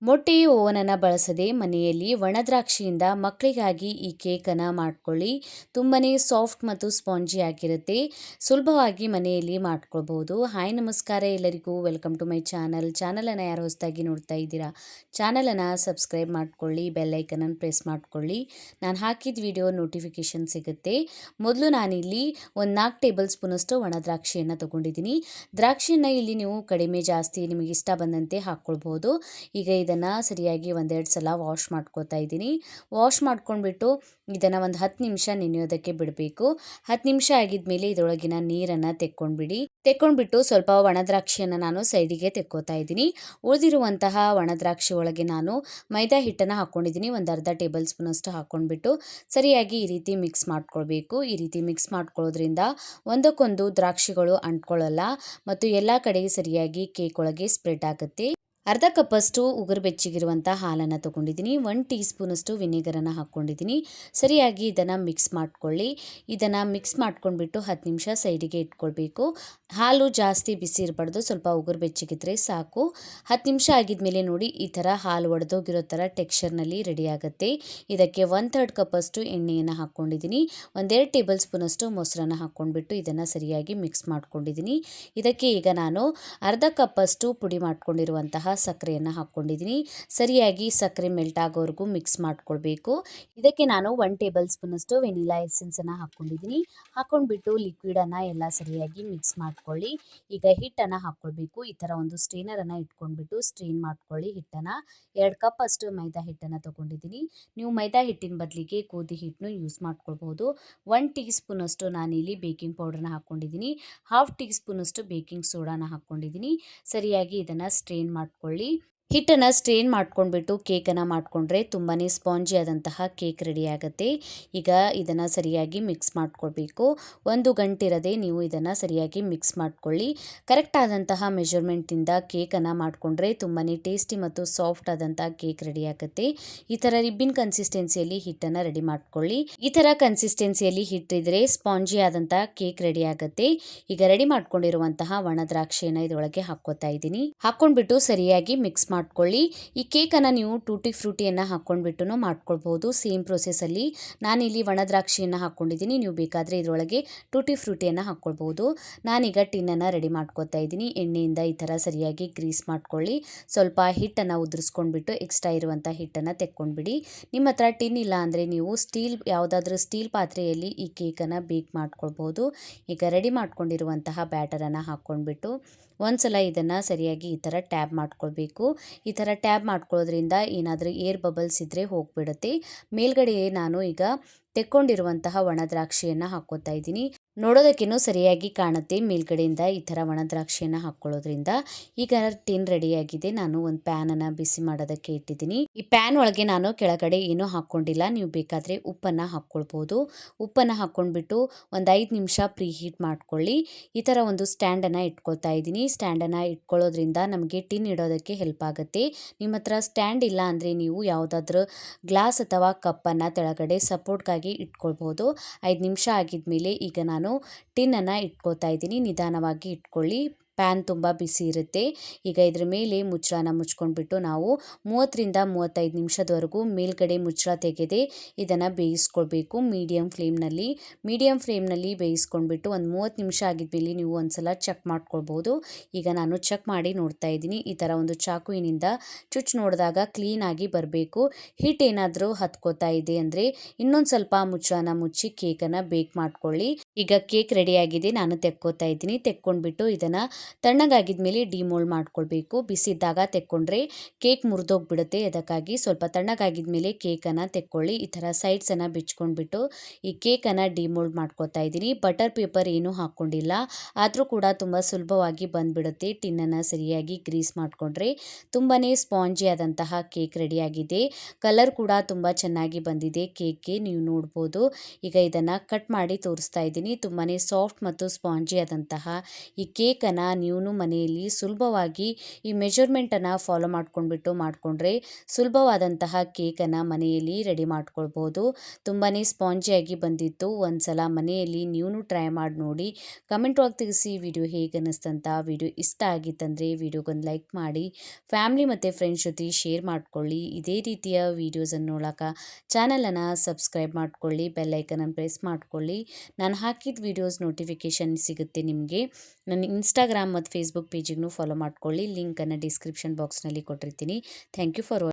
ಮೊಟ್ಟೆ ಓವನನ್ನು ಬಳಸದೆ ಮನೆಯಲ್ಲಿ ಒಣದ್ರಾಕ್ಷಿಯಿಂದ ಮಕ್ಕಳಿಗಾಗಿ ಈ ಕೇಕನ್ನು ಮಾಡ್ಕೊಳ್ಳಿ. ತುಂಬಾ ಸಾಫ್ಟ್ ಮತ್ತು ಸ್ಪಾಂಜಿ ಆಗಿರುತ್ತೆ. ಸುಲಭವಾಗಿ ಮನೆಯಲ್ಲಿ ಮಾಡ್ಕೊಳ್ಬಹುದು. ಹಾಯ್ ನಮಸ್ಕಾರ ಎಲ್ಲರಿಗೂ, ವೆಲ್ಕಮ್ ಟು ಮೈ ಚಾನಲನ್ನು ಯಾರು ಹೊಸದಾಗಿ ನೋಡ್ತಾ ಇದ್ದೀರಾ, ಚಾನಲನ್ನು ಸಬ್ಸ್ಕ್ರೈಬ್ ಮಾಡ್ಕೊಳ್ಳಿ, ಬೆಲ್ ಐಕನನ್ನು ಪ್ರೆಸ್ ಮಾಡ್ಕೊಳ್ಳಿ. ನಾನು ಹಾಕಿದ ವಿಡಿಯೋ ನೋಟಿಫಿಕೇಶನ್ ಸಿಗುತ್ತೆ. ಮೊದಲು ನಾನಿಲ್ಲಿ ಒಂದು 4 ಟೇಬಲ್ ಸ್ಪೂನಷ್ಟು ಒಣ ದ್ರಾಕ್ಷಿಯನ್ನು ತೊಗೊಂಡಿದ್ದೀನಿ. ದ್ರಾಕ್ಷಿಯನ್ನು ಇಲ್ಲಿ ನೀವು ಕಡಿಮೆ ಜಾಸ್ತಿ ನಿಮಗೆ ಇಷ್ಟ ಬಂದಂತೆ ಹಾಕ್ಕೊಳ್ಬಹುದು. ಈಗ ಇದನ್ನು ಸರಿಯಾಗಿ ಒಂದೆರಡು ಸಲ ವಾಶ್ ಮಾಡ್ಕೋತಾ ಇದ್ದೀನಿ. ವಾಶ್ ಮಾಡ್ಕೊಂಡ್ಬಿಟ್ಟು ಇದನ್ನು ಒಂದು 10 ನಿಮಿಷ ನೆನೆಯೋದಕ್ಕೆ ಬಿಡಬೇಕು. 10 ನಿಮಿಷ ಆಗಿದ್ಮೇಲೆ ಇದರೊಳಗಿನ ನೀರನ್ನು ತೆಕ್ಕೊಂಡ್ಬಿಟ್ಟು ಸ್ವಲ್ಪ ಒಣದ್ರಾಕ್ಷಿಯನ್ನು ನಾನು ಸೈಡಿಗೆ ತೆಕ್ಕೋತಾ ಇದ್ದೀನಿ. ಉಳಿದಿರುವಂತಹ ಒಣದ್ರಾಕ್ಷಿ ಒಳಗೆ ನಾನು ಮೈದಾ ಹಿಟ್ಟನ್ನು ಹಾಕ್ಕೊಂಡಿದ್ದೀನಿ. ಒಂದು ಅರ್ಧ ಟೇಬಲ್ ಸ್ಪೂನಷ್ಟು ಹಾಕ್ಕೊಂಡ್ಬಿಟ್ಟು ಸರಿಯಾಗಿ ಈ ರೀತಿ ಮಿಕ್ಸ್ ಮಾಡ್ಕೊಳ್ಬೇಕು. ಈ ರೀತಿ ಮಿಕ್ಸ್ ಮಾಡ್ಕೊಳ್ಳೋದ್ರಿಂದ ಒಂದಕ್ಕೊಂದು ದ್ರಾಕ್ಷಿಗಳು ಅಂಟ್ಕೊಳ್ಳಲ್ಲ ಮತ್ತು ಎಲ್ಲ ಕಡೆ ಸರಿಯಾಗಿ ಕೇಕ್ ಒಳಗೆ ಸ್ಪ್ರೆಡ್ ಆಗುತ್ತೆ. ಅರ್ಧ ಕಪ್ಪಷ್ಟು ಉಗುರು ಬೆಚ್ಚಗಿರುವಂಥ ಹಾಲನ್ನು ತೊಗೊಂಡಿದ್ದೀನಿ. 1 ಟೀ ಸ್ಪೂನಷ್ಟು ವಿನೆಗರನ್ನು ಹಾಕ್ಕೊಂಡಿದ್ದೀನಿ. ಸರಿಯಾಗಿ ಇದನ್ನು ಮಿಕ್ಸ್ ಮಾಡ್ಕೊಳ್ಳಿ. ಇದನ್ನು ಮಿಕ್ಸ್ ಮಾಡ್ಕೊಂಡ್ಬಿಟ್ಟು 10 ನಿಮಿಷ ಸೈಡಿಗೆ ಇಟ್ಕೊಳ್ಬೇಕು. ಹಾಲು ಜಾಸ್ತಿ ಬಿಸಿ ಇರಬಾರ್ದು, ಸ್ವಲ್ಪ ಉಗುರು ಬೆಚ್ಚಗಿದ್ರೆ ಸಾಕು. 10 ನಿಮಿಷ ಆಗಿದ್ಮೇಲೆ ನೋಡಿ, ಈ ಥರ ಹಾಲು ಒಡೆದೋಗಿರೋ ಥರ ಟೆಕ್ಸ್ಚರ್ನಲ್ಲಿ ರೆಡಿ ಆಗುತ್ತೆ. ಇದಕ್ಕೆ 1/3 ಕಪ್ಪಷ್ಟು ಎಣ್ಣೆಯನ್ನು ಹಾಕ್ಕೊಂಡಿದ್ದೀನಿ. 1-2 ಟೇಬಲ್ ಸ್ಪೂನಷ್ಟು ಮೊಸರನ್ನು ಹಾಕ್ಕೊಂಡ್ಬಿಟ್ಟು ಇದನ್ನು ಸರಿಯಾಗಿ ಮಿಕ್ಸ್ ಮಾಡ್ಕೊಂಡಿದ್ದೀನಿ. ಇದಕ್ಕೆ ಈಗ ನಾನು ಅರ್ಧ ಕಪ್ಪಷ್ಟು ಪುಡಿ ಮಾಡ್ಕೊಂಡಿರುವಂತಹ ಸಕ್ಕರೆಯನ್ನು ಹಾಕ್ಕೊಂಡಿದ್ದೀನಿ. ಸರಿಯಾಗಿ ಸಕ್ಕರೆ ಮೆಲ್ಟ್ ಆಗೋವರೆಗೂ ಮಿಕ್ಸ್ ಮಾಡ್ಕೊಳ್ಬೇಕು. ಇದಕ್ಕೆ ನಾನು 1 ಟೇಬಲ್ ಸ್ಪೂನಷ್ಟು ವೆನಿಲಾ ಎಸೆನ್ಸನ್ನು ಹಾಕ್ಕೊಂಡಿದ್ದೀನಿ. ಹಾಕ್ಕೊಂಡ್ಬಿಟ್ಟು ಲಿಕ್ವಿಡನ್ನು ಎಲ್ಲ ಸರಿಯಾಗಿ ಮಿಕ್ಸ್ ಮಾಡ್ಕೊಳ್ಳಿ. ಈಗ ಹಿಟ್ಟನ್ನು ಹಾಕ್ಕೊಳ್ಬೇಕು. ಈ ಥರ ಒಂದು ಸ್ಟ್ರೈನರನ್ನು ಇಟ್ಕೊಂಡ್ಬಿಟ್ಟು ಸ್ಟ್ರೈನ್ ಮಾಡ್ಕೊಳ್ಳಿ ಹಿಟ್ಟನ್ನು. 2 ಕಪ್ ಅಷ್ಟು ಮೈದಾ ಹಿಟ್ಟನ್ನು ತೊಗೊಂಡಿದ್ದೀನಿ. ನೀವು ಮೈದಾ ಹಿಟ್ಟಿನ ಬದಲಿಗೆ ಗೋಧಿ ಹಿಟ್ಟನ್ನು ಯೂಸ್ ಮಾಡ್ಕೊಳ್ಬೋದು. 1 ಟೀ ಸ್ಪೂನಷ್ಟು ನಾನಿಲ್ಲಿ ಬೇಕಿಂಗ್ ಪೌಡ್ರನ್ನ ಹಾಕ್ಕೊಂಡಿದ್ದೀನಿ. 1/2 ಟೀ ಸ್ಪೂನಷ್ಟು ಬೇಕಿಂಗ್ ಸೋಡಾನ ಹಾಕ್ಕೊಂಡಿದ್ದೀನಿ. ಸರಿಯಾಗಿ ಇದನ್ನು ಸ್ಟ್ರೈನ್ ಮಾಡ್ಕೊಳ್ಳಿ. ಹಿಟ್ಟನ್ನು ಸ್ಟ್ರೈನ್ ಮಾಡ್ಕೊಂಡ್ಬಿಟ್ಟು ಕೇಕನ್ನು ಮಾಡಿಕೊಂಡ್ರೆ ತುಂಬಾ ಸ್ಪಾಂಜಿ ಆದಂತಹ ಕೇಕ್ ರೆಡಿ ಆಗುತ್ತೆ. ಈಗ ಇದನ್ನು ಸರಿಯಾಗಿ ಮಿಕ್ಸ್ ಮಾಡ್ಕೊಳ್ಬೇಕು. 1 ಗಂಟಿರದೆ ನೀವು ಇದನ್ನು ಸರಿಯಾಗಿ ಮಿಕ್ಸ್ ಮಾಡ್ಕೊಳ್ಳಿ. ಕರೆಕ್ಟ್ ಆದಂತಹ ಮೆಜರ್ಮೆಂಟಿಂದ ಕೇಕನ್ನು ಮಾಡಿಕೊಂಡ್ರೆ ತುಂಬಾ ಟೇಸ್ಟಿ ಮತ್ತು ಸಾಫ್ಟ್ ಆದಂಥ ಕೇಕ್ ರೆಡಿ ಆಗುತ್ತೆ. ಈ ಥರ ರಿಬ್ಬಿನ್ ಕನ್ಸಿಸ್ಟೆನ್ಸಿಯಲ್ಲಿ ಹಿಟ್ಟನ್ನು ರೆಡಿ ಮಾಡ್ಕೊಳ್ಳಿ. ಈ ಥರ ಕನ್ಸಿಸ್ಟೆನ್ಸಿಯಲ್ಲಿ ಹಿಟ್ಟಿದ್ರೆ ಸ್ಪಾಂಜಿ ಆದಂಥ ಕೇಕ್ ರೆಡಿ ಆಗುತ್ತೆ. ಈಗ ರೆಡಿ ಮಾಡ್ಕೊಂಡಿರುವಂತಹ ಒಣ ದ್ರಾಕ್ಷಿಯನ್ನು ಇದರೊಳಗೆ ಹಾಕ್ಕೋತಾ ಇದ್ದೀನಿ. ಹಾಕ್ಕೊಂಡ್ಬಿಟ್ಟು ಸರಿಯಾಗಿ ಮಿಕ್ಸ್ ಮಾಡ್ಕೊಳ್ಳಿ. ಈ ಕೇಕನ್ನು ನೀವು ಟೂಟಿ ಫ್ರೂಟಿಯನ್ನು ಹಾಕ್ಕೊಂಡ್ಬಿಟ್ಟು ಮಾಡ್ಕೊಳ್ಬಹುದು. ಸೇಮ್ ಪ್ರೊಸೆಸಲ್ಲಿ ನಾನಿಲ್ಲಿ ಒಣ ದ್ರಾಕ್ಷಿಯನ್ನು ಹಾಕ್ಕೊಂಡಿದ್ದೀನಿ. ನೀವು ಬೇಕಾದರೆ ಇದರೊಳಗೆ ಟೂಟಿ ಫ್ರೂಟಿಯನ್ನು ಹಾಕ್ಕೊಳ್ಬಹುದು. ನಾನೀಗ ಟಿನ್ನನ್ನು ರೆಡಿ ಮಾಡ್ಕೊತಾ ಇದ್ದೀನಿ. ಎಣ್ಣೆಯಿಂದ ಈ ಥರ ಸರಿಯಾಗಿ ಗ್ರೀಸ್ ಮಾಡ್ಕೊಳ್ಳಿ. ಸ್ವಲ್ಪ ಹಿಟ್ಟನ್ನು ಉದುರಿಸ್ಕೊಂಡ್ಬಿಟ್ಟು ಎಕ್ಸ್ಟ್ರಾ ಇರುವಂಥ ಹಿಟ್ಟನ್ನು ತೆಕ್ಕೊಂಡ್ಬಿಡಿ. ನಿಮ್ಮ ಹತ್ರ ಟಿನ್ ಇಲ್ಲ ಅಂದರೆ ನೀವು ಯಾವುದಾದ್ರೂ ಸ್ಟೀಲ್ ಪಾತ್ರೆಯಲ್ಲಿ ಈ ಕೇಕನ್ನು ಬೇಕ್ ಮಾಡ್ಕೊಳ್ಬಹುದು. ಈಗ ರೆಡಿ ಮಾಡ್ಕೊಂಡಿರುವಂತಹ ಬ್ಯಾಟರನ್ನು ಹಾಕ್ಕೊಂಡ್ಬಿಟ್ಟು ಒಂದ್ಸಲ ಇದನ್ನು ಸರಿಯಾಗಿ ಈ ಥರ ಟ್ಯಾಬ್ ಮಾಡ್ಕೊಳ್ಬೇಕು. ಈ ಥರ ಟ್ಯಾಬ್ ಮಾಡ್ಕೊಳ್ಳೋದ್ರಿಂದ ಏನಾದರೂ ಏರ್ ಬಬಲ್ಸ್ ಇದ್ದರೆ ಹೋಗಿಬಿಡುತ್ತೆ. ಮೇಲ್ಗಡೆ ನಾನು ಈಗ ತೆಕ್ಕೊಂಡಿರುವಂತಹ ಒಣ ದ್ರಾಕ್ಷಿಯನ್ನು ಹಾಕ್ಕೋತಾ ಇದ್ದೀನಿ. ನೋಡೋದಕ್ಕೇನೋ ಸರಿಯಾಗಿ ಕಾಣುತ್ತೆ ಮೇಲ್ಗಡೆಯಿಂದ ಈ ಥರ ಒಣ ದ್ರಾಕ್ಷಿಯನ್ನು ಹಾಕ್ಕೊಳ್ಳೋದ್ರಿಂದ. ಈಗ ಟಿನ್ ರೆಡಿಯಾಗಿದೆ. ನಾನು ಒಂದು ಪ್ಯಾನನ್ನು ಬಿಸಿ ಮಾಡೋದಕ್ಕೆ ಇಟ್ಟಿದ್ದೀನಿ. ಈ ಪ್ಯಾನ್ ಒಳಗೆ ನಾನು ಕೆಳಗಡೆ ಏನೂ ಹಾಕ್ಕೊಂಡಿಲ್ಲ. ನೀವು ಬೇಕಾದರೆ ಉಪ್ಪನ್ನು ಹಾಕ್ಕೊಳ್ಬೋದು. ಉಪ್ಪನ್ನು ಹಾಕ್ಕೊಂಡ್ಬಿಟ್ಟು ಒಂದು 5 ನಿಮಿಷ ಪ್ರೀ ಹೀಟ್ ಮಾಡ್ಕೊಳ್ಳಿ. ಈ ಥರ ಒಂದು ಸ್ಟ್ಯಾಂಡನ್ನು ಇಟ್ಕೊಳ್ತಾ ಇದ್ದೀನಿ. ಸ್ಟ್ಯಾಂಡನ್ನು ಇಟ್ಕೊಳ್ಳೋದ್ರಿಂದ ನಮಗೆ ಟಿನ್ ಇಡೋದಕ್ಕೆ ಹೆಲ್ಪ್ ಆಗುತ್ತೆ. ನಿಮ್ಮ ಹತ್ರ ಸ್ಟ್ಯಾಂಡ್ ಇಲ್ಲ ಅಂದರೆ ನೀವು ಯಾವುದಾದ್ರೂ ಗ್ಲಾಸ್ ಅಥವಾ ಕಪ್ಪನ್ನು ಕೆಳಗಡೆ ಸಪೋರ್ಟ್ಗಾಗಿ ಇಟ್ಕೊಳ್ಬೋದು. 5 ನಿಮಿಷ ಆಗಿದ್ಮೇಲೆ ಈಗ ನಾನು ಟಿನ್ನನ್ನು ಇಟ್ಕೋತಾ ಇದ್ದೀನಿ. ನಿಧಾನವಾಗಿ ಇಟ್ಕೊಳ್ಳಿ. ಪ್ಯಾನ್ ತುಂಬ ಬಿಸಿ ಇರುತ್ತೆ. ಈಗ ಇದ್ರ ಮೇಲೆ ಮುಚ್ಚಳನ ಮುಚ್ಕೊಂಡ್ಬಿಟ್ಟು ನಾವು 30ರಿಂದ 35 ನಿಮಿಷದವರೆಗೂ ಮೇಲ್ಗಡೆ ಮುಚ್ಚಳ ತೆಗೆದೇ ಇದನ್ನು ಬೇಯಿಸ್ಕೊಳ್ಬೇಕು. ಮೀಡಿಯಮ್ ಫ್ಲೇಮ್ನಲ್ಲಿ ಬೇಯಿಸ್ಕೊಂಡ್ಬಿಟ್ಟು ಒಂದು 30 ನಿಮಿಷ ಆಗಿದ್ಮೇಲೆ ನೀವು ಒಂದ್ಸಲ ಚೆಕ್ ಮಾಡ್ಕೊಳ್ಬೋದು. ಈಗ ನಾನು ಚೆಕ್ ಮಾಡಿ ನೋಡ್ತಾ ಇದ್ದೀನಿ. ಈ ಥರ ಒಂದು ಚಾಕುವಿನಿಂದ ಚುಚ್ಚಿ ನೋಡಿದಾಗ ಕ್ಲೀನಾಗಿ ಬರಬೇಕು. ಹೀಟ್ ಏನಾದರೂ ಹತ್ಕೋತಾ ಇದೆ ಅಂದರೆ ಇನ್ನೊಂದು ಸ್ವಲ್ಪ ಮುಚ್ಚಳನ ಮುಚ್ಚಿ ಕೇಕನ್ನು ಬೇಕ್ ಮಾಡ್ಕೊಳ್ಳಿ. ಈಗ ಕೇಕ್ ರೆಡಿಯಾಗಿದೆ. ನಾನು ತೆಕ್ಕೋತಾ ಇದ್ದೀನಿ. ತೆಕ್ಕೊಂಡ್ಬಿಟ್ಟು ಇದನ್ನು ತಣ್ಣಗಾಗಿದ್ಮೇಲೆ ಡಿಮೋಲ್ಡ್ ಮಾಡ್ಕೊಳ್ಬೇಕು. ಬಿಸಿದ್ದಾಗ ತೆಕ್ಕೊಂಡ್ರೆ ಕೇಕ್ ಮುರಿದೋಗ್ಬಿಡುತ್ತೆ. ಅದಕ್ಕಾಗಿ ಸ್ವಲ್ಪ ತಣ್ಣಗಾಗಿದ್ಮೇಲೆ ಕೇಕನ್ನು ತೆಕ್ಕೊಳ್ಳಿ. ಈ ಥರ ಸೈಡ್ಸನ್ನು ಬಿಚ್ಕೊಂಡ್ಬಿಟ್ಟು ಈ ಕೇಕನ್ನು ಡಿಮೋಲ್ಡ್ ಮಾಡ್ಕೋತಾ ಇದ್ದೀನಿ. ಬಟರ್ ಪೇಪರ್ ಏನೂ ಹಾಕ್ಕೊಂಡಿಲ್ಲ, ಆದರೂ ಕೂಡ ತುಂಬ ಸುಲಭವಾಗಿ ಬಂದುಬಿಡುತ್ತೆ. ಟಿನ್ನನ್ನು ಸರಿಯಾಗಿ ಗ್ರೀಸ್ ಮಾಡಿಕೊಂಡ್ರೆ ತುಂಬಾ ಸ್ಪಾಂಜಿ ಆದಂತಹ ಕೇಕ್ ರೆಡಿಯಾಗಿದೆ. ಕಲರ್ ಕೂಡ ತುಂಬ ಚೆನ್ನಾಗಿ ಬಂದಿದೆ ಕೇಕ್ಗೆ, ನೀವು ನೋಡ್ಬೋದು. ಈಗ ಇದನ್ನು ಕಟ್ ಮಾಡಿ ತೋರಿಸ್ತಾ ಇದ್ದೀನಿ. ತುಂಬಾ ಸಾಫ್ಟ್ ಮತ್ತು ಸ್ಪಾಂಜಿ ಆದಂತಹ ಈ ಕೇಕನ್ನು ನೀವು ಮನೆಯಲ್ಲಿ ಸುಲಭವಾಗಿ ಈ ಮೆಜರ್ಮೆಂಟನ್ನು ಫಾಲೋ ಮಾಡಿಕೊಂಡ್ರೆ ಸುಲಭವಾದಂತಹ ಕೇಕನ್ನು ಮನೆಯಲ್ಲಿ ರೆಡಿ ಮಾಡ್ಕೊಳ್ಬೋದು. ತುಂಬಾ ಸ್ಪಾಂಜಿಯಾಗಿ ಬಂದಿತ್ತು. ಒಂದ್ಸಲ ಮನೆಯಲ್ಲಿ ನೀವು ಟ್ರೈ ಮಾಡಿ ನೋಡಿ. ಕಮೆಂಟ್ ಒಳಗೆ ತಿಳಿಸಿ ವಿಡಿಯೋ ಹೇಗೆ ಅನ್ನಿಸ್ತಂತ. ವಿಡಿಯೋ ಇಷ್ಟ ಆಗಿತ್ತಂದರೆ ವಿಡಿಯೋಗೊಂದು ಲೈಕ್ ಮಾಡಿ, ಫ್ಯಾಮಿಲಿ ಮತ್ತು ಫ್ರೆಂಡ್ಸ್ ಜೊತೆ ಶೇರ್ ಮಾಡ್ಕೊಳ್ಳಿ. ಇದೇ ರೀತಿಯ ವೀಡಿಯೋಸನ್ನು ನೋಡೋಕೆ ಚಾನಲನ್ನು ಸಬ್ಸ್ಕ್ರೈಬ್ ಮಾಡ್ಕೊಳ್ಳಿ, ಬೆಲ್ ಐಕನನ್ನು ಪ್ರೆಸ್ ಮಾಡ್ಕೊಳ್ಳಿ. ನಾನು ಹಾಕಿದ ವೀಡಿಯೋಸ್ ನೋಟಿಫಿಕೇಷನ್ ಸಿಗುತ್ತೆ ನಿಮಗೆ. ನನ್ನ ಇನ್ಸ್ಟಾಗ್ರಾಮ್ ಮತ್ತು ಫೇಸ್ಬುಕ್ ಪೇಜಿಗೂ ಫಾಲೋ ಮಾಡ್ಕೊಳ್ಳಿ. ಲಿಂಕನ್ನು ಡಿಸ್ಕ್ರಿಪ್ಷನ್ ಬಾಕ್ಸ್ನಲ್ಲಿ ಕೊಟ್ಟಿರ್ತೀನಿ. Thank you for